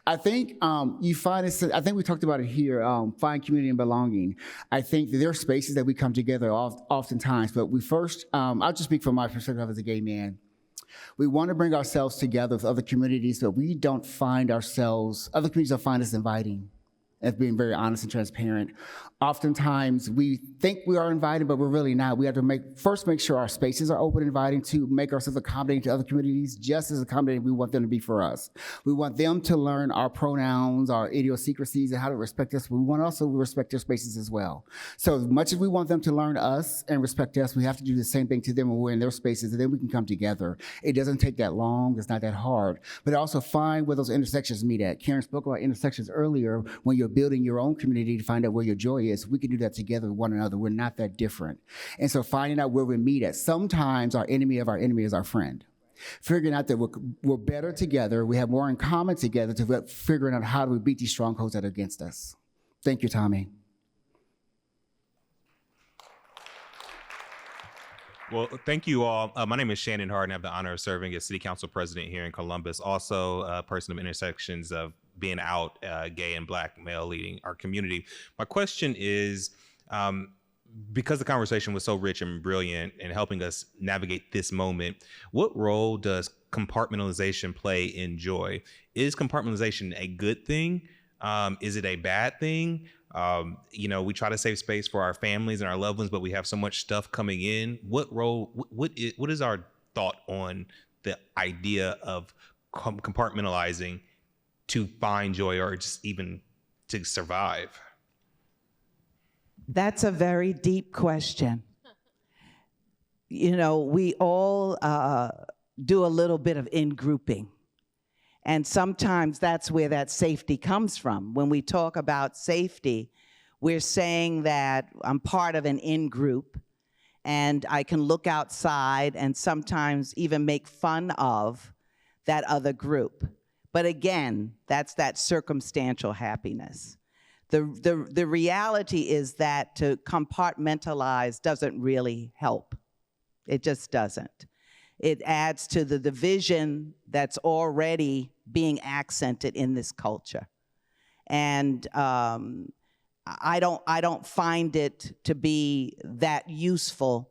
I think you find it. I think we talked about it here. Find community and belonging. I think that there are spaces that we come together oftentimes, but we first. I'll just speak from my perspective as a gay man. We want to bring ourselves together with other communities, but we don't find ourselves. Other communities don't find us inviting. As being very honest and transparent. Oftentimes we think we are invited, but we're really not. We have to make sure our spaces are open and inviting, to make ourselves accommodating to other communities, just as accommodating we want them to be for us. We want them to learn our pronouns, our idiosyncrasies, and how to respect us. But we want also to respect their spaces as well. So as much as we want them to learn us and respect us, we have to do the same thing to them when we're in their spaces, and then we can come together. It doesn't take that long. It's not that hard. But also find where those intersections meet at. Karen spoke about intersections earlier. When you're building your own community to find out where your joy is, we can do that together with one another. We're not that different. And so finding out where we meet at. Sometimes our enemy of our enemy is our friend. Figuring out that we're better together, we have more in common together, to figuring out how do we beat these strongholds that are against us. Thank you, Tommy. Well, thank you all. My name is Shannon Hart, and I have the honor of serving as City Council President here in Columbus. Also a person of intersections of being out, gay and Black male leading our community. My question is, because the conversation was so rich and brilliant in helping us navigate this moment, what role does compartmentalization play in joy? Is compartmentalization a good thing? Is it a bad thing? We try to save space for our families and our loved ones, but we have so much stuff coming in. What is our thought on the idea of compartmentalizing to find joy, or just even to survive? That's a very deep question. We all do a little bit of in-grouping. And sometimes that's where that safety comes from. When we talk about safety, we're saying that I'm part of an in-group, and I can look outside and sometimes even make fun of that other group. But again, that's that circumstantial happiness. The reality is that to compartmentalize doesn't really help. It just doesn't. It adds to the division that's already being accented in this culture. And I don't find it to be that useful.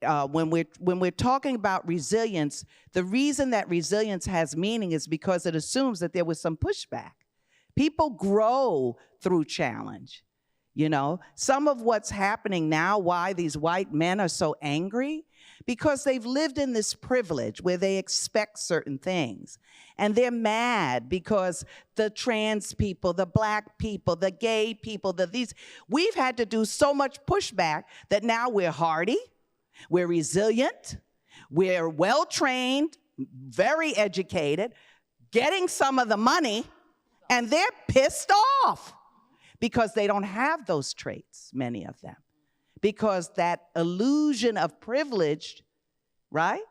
When we're talking about resilience, the reason that resilience has meaning is because it assumes that there was some pushback. People grow through challenge. Some of what's happening now, why these white men are so angry, because they've lived in this privilege where they expect certain things. And they're mad because the trans people, the Black people, the gay people, we've had to do so much pushback that now we're hardy, we're resilient, we're well-trained, very educated, getting some of the money, and they're pissed off because they don't have those traits, many of them. Because that illusion of privilege, right,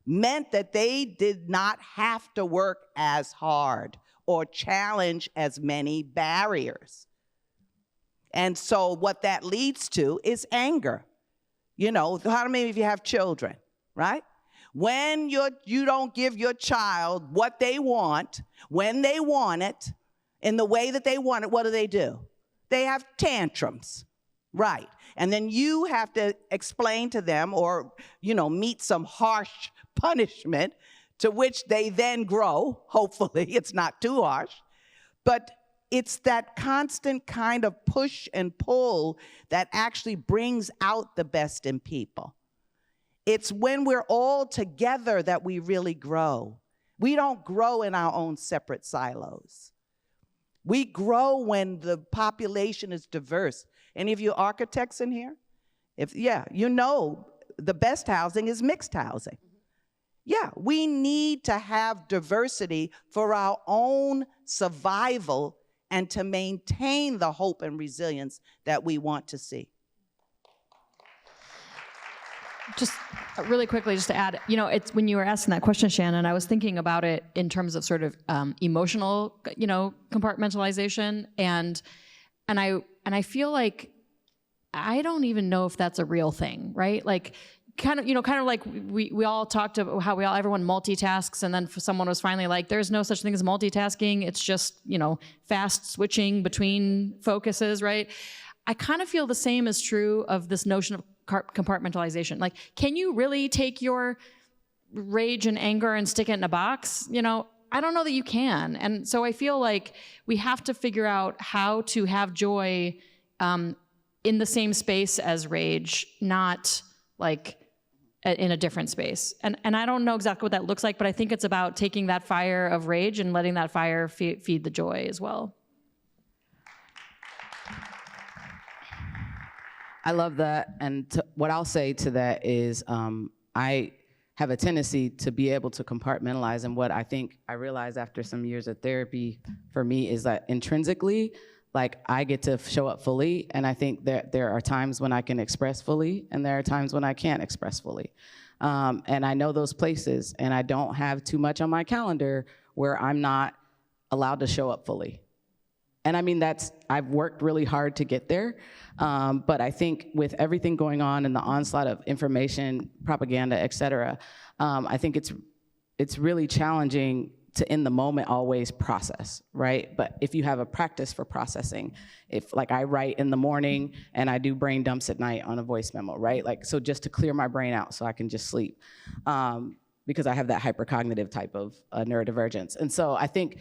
meant that they did not have to work as hard or challenge as many barriers. And so what that leads to is anger. You know, how many of you have children, right? When you don't give your child what they want, when they want it, in the way that they want it, what do? They have tantrums, right? And then you have to explain to them or, meet some harsh punishment to which they then grow. Hopefully, it's not too harsh. But it's that constant kind of push and pull that actually brings out the best in people. It's when we're all together that we really grow. We don't grow in our own separate silos. We grow when the population is diverse. Any of you architects in here? The best housing is mixed housing. Yeah, we need to have diversity for our own survival and to maintain the hope and resilience that we want to see. Just really quickly, just to add, it's when you were asking that question, Shannon, I was thinking about it in terms of sort of emotional, compartmentalization, and I feel like I don't even know if that's a real thing, right? Like, kind of like we all talked about how everyone multitasks, and then someone was finally like, there's no such thing as multitasking. It's just, fast switching between focuses, right? I kind of feel the same is true of this notion of compartmentalization. Like, can you really take your rage and anger and stick it in a box? I don't know that you can. And so I feel like we have to figure out how to have joy in the same space as rage, not like in a different space. And I don't know exactly what that looks like, but I think it's about taking that fire of rage and letting that fire feed the joy as well. I love that. And what I'll say to that is I have a tendency to be able to compartmentalize. And what I think I realized after some years of therapy for me is that intrinsically, like, I get to show up fully. And I think that there are times when I can express fully, and there are times when I can't express fully. And I know those places, and I don't have too much on my calendar where I'm not allowed to show up fully. And I mean, I've worked really hard to get there. But I think with everything going on and the onslaught of information, propaganda, et cetera, I think it's really challenging to, in the moment, always process, right? But if you have a practice for processing, if like I write in the morning and I do brain dumps at night on a voice memo, right? Like, so just to clear my brain out so I can just sleep. Because I have that hypercognitive type of neurodivergence. And so I think,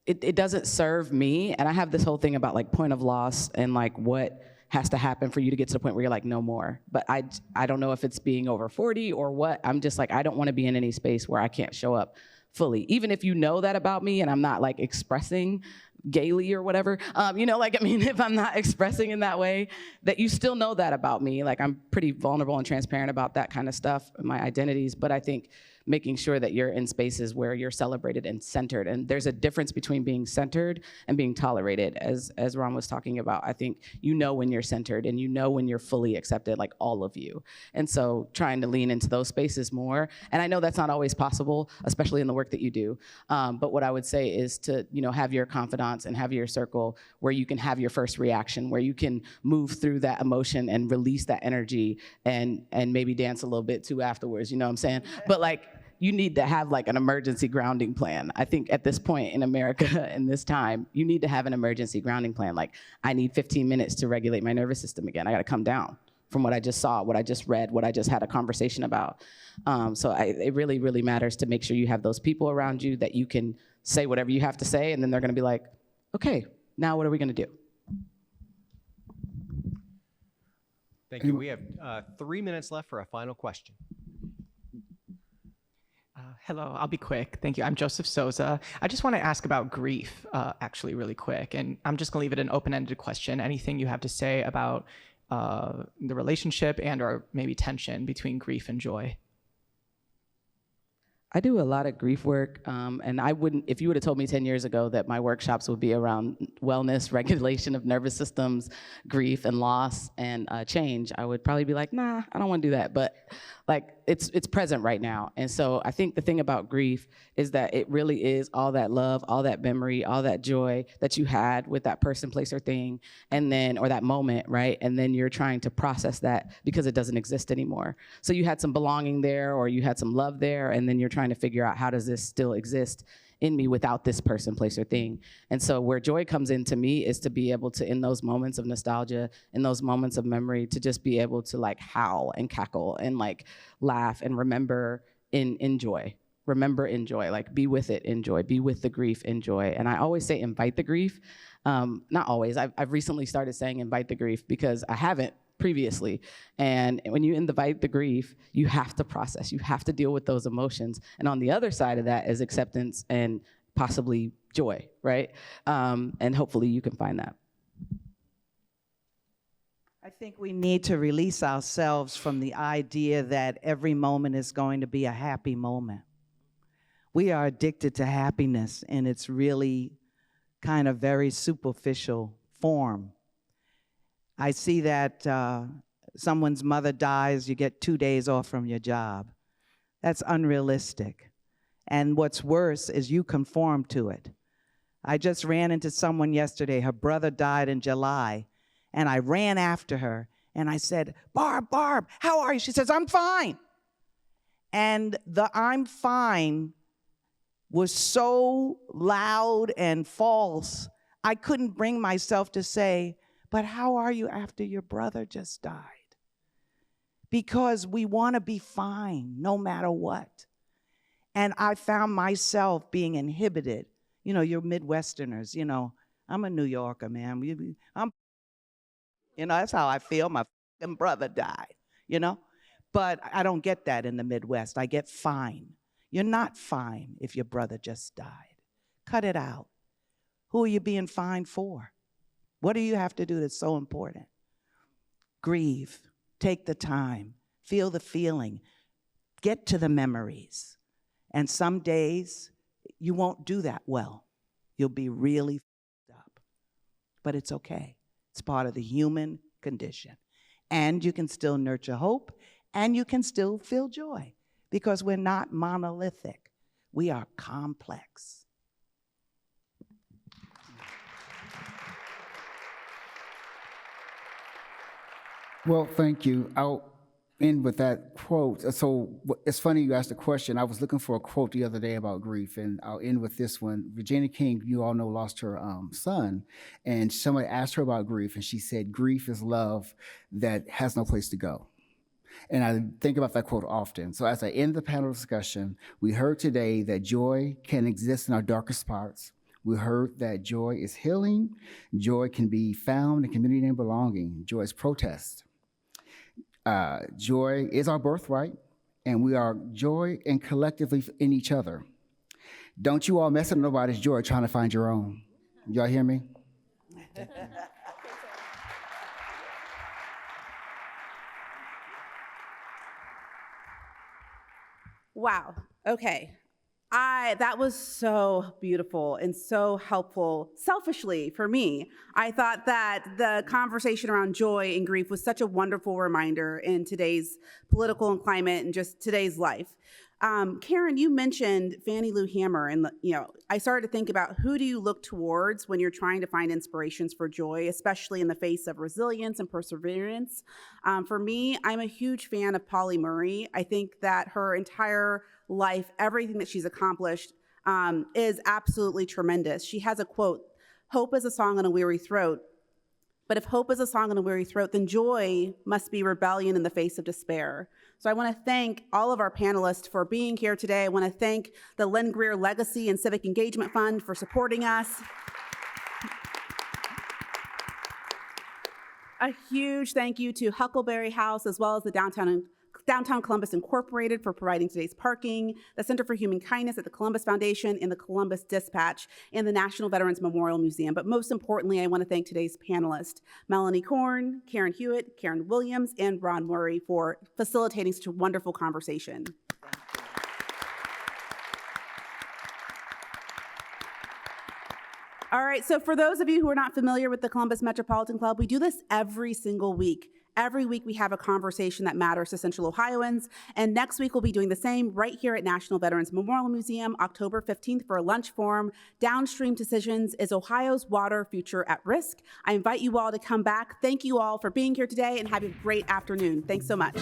it doesn't serve me. And I have this whole thing about like point of loss and like what has to happen for you to get to the point where you're like, no more. But I don't know if it's being over 40 or what. I'm just like, I don't want to be in any space where I can't show up fully. Even if you know that about me and I'm not like expressing gaily or whatever, if I'm not expressing in that way, that you still know that about me. Like, I'm pretty vulnerable and transparent about that kind of stuff, my identities. But I think making sure that you're in spaces where you're celebrated and centered. And there's a difference between being centered and being tolerated, as Ron was talking about. I think when you're centered and when you're fully accepted, like all of you. And so trying to lean into those spaces more. And I know that's not always possible, especially in the work that you do. But what I would say is to, have your confidants and have your circle where you can have your first reaction, where you can move through that emotion and release that energy and maybe dance a little bit too afterwards, you know what I'm saying? But like, you need to have like an emergency grounding plan. I think at this point in America, in this time, you need to have an emergency grounding plan. Like, I need 15 minutes to regulate my nervous system again. I gotta come down from what I just saw, what I just read, what I just had a conversation about. It really, really matters to make sure you have those people around you that you can say whatever you have to say, and then they're gonna be like, okay, now what are we gonna do? Thank you. We have 3 minutes left for a final question. Hello, I'll be quick. Thank you. I'm Joseph Souza. I just want to ask about grief, actually, really quick. And I'm just going to leave it an open-ended question. Anything you have to say about the relationship and or maybe tension between grief and joy? I do a lot of grief work, and I wouldn't, if you would have told me 10 years ago that my workshops would be around wellness, regulation of nervous systems, grief and loss and change, I would probably be like, nah, I don't want to do that. But like, it's present right now. And so I think the thing about grief is that it really is all that love, all that memory, all that joy that you had with that person, place, or thing, and then, or that moment, right? And then you're trying to process that because it doesn't exist anymore. So you had some belonging there, or you had some love there, and then you're trying to figure out, how does this still exist in me without this person, place, or thing? And so where joy comes into me is to be able to, in those moments of nostalgia, in those moments of memory, to just be able to like howl and cackle and like laugh and remember in joy. Remember in joy, like be with it in joy, be with the grief in joy. And I always say invite the grief. Not always, I've recently started saying invite the grief because I haven't previously. And when you invite the grief, you have to process, you have to deal with those emotions. And on the other side of that is acceptance and possibly joy, right? And hopefully you can find that. I think we need to release ourselves from the idea that every moment is going to be a happy moment. We are addicted to happiness in its really kind of very superficial form. I see that someone's mother dies, you get 2 days off from your job. That's unrealistic. And what's worse is you conform to it. I just ran into someone yesterday, her brother died in July, and I ran after her, and I said, Barb, how are you? She says, I'm fine. And the I'm fine was so loud and false, I couldn't bring myself to say, but how are you after your brother just died? Because we want to be fine no matter what. And I found myself being inhibited. You know, you're Midwesterners, you know, I'm a New Yorker, man. That's how I feel. My fucking brother died, you know? But I don't get that in the Midwest. I get fine. You're not fine if your brother just died. Cut it out. Who are you being fine for? What do you have to do that's so important? Grieve. Take the time. Feel the feeling. Get to the memories. And some days, you won't do that well. You'll be really f***ed up. But it's okay. It's part of the human condition. And you can still nurture hope, and you can still feel joy, because we're not monolithic. We are complex. Well, thank you. I'll end with that quote. So it's funny you asked the question. I was looking for a quote the other day about grief, and I'll end with this one. Virginia King, you all know, lost her son, and somebody asked her about grief, and she said, grief is love that has no place to go. And I think about that quote often. So as I end the panel discussion, we heard today that joy can exist in our darkest parts. We heard that joy is healing. Joy can be found in community and belonging. Joy is protest. Joy is our birthright, and we are joy and collectively in each other. Don't you all mess up nobody's joy trying to find your own. Y'all hear me? Wow. Okay. That was so beautiful and so helpful. Selfishly, for me, I thought that the conversation around joy and grief was such a wonderful reminder in today's political and climate and just today's life. Karen, you mentioned Fannie Lou Hamer, and I started to think about, who do you look towards when you're trying to find inspirations for joy, especially in the face of resilience and perseverance? For me, I'm a huge fan of Polly Murray. I think that her entire life, everything that she's accomplished, is absolutely tremendous. She has a quote, "Hope is a song on a weary throat. But if hope is a song on a weary throat, then joy must be rebellion in the face of despair." So I want to thank all of our panelists for being here today. I want to thank the Lynn Greer Legacy and Civic Engagement Fund for supporting us. A huge thank you to Huckleberry House, as well as the Downtown Columbus Incorporated for providing today's parking, the Center for Human Kindness at the Columbus Foundation, and the Columbus Dispatch, and the National Veterans Memorial Museum. But most importantly, I want to thank today's panelists, Melanie Korn, Karen Hewitt, Karen Williams, and Ron Murray, for facilitating such a wonderful conversation. All right, so for those of you who are not familiar with the Columbus Metropolitan Club, we do this every single week. Every week we have a conversation that matters to Central Ohioans, and next week we'll be doing the same right here at National Veterans Memorial Museum, October 15th for a lunch forum. Downstream Decisions: Is Ohio's Water Future at Risk? I invite you all to come back. Thank you all for being here today, and have a great afternoon. Thanks so much.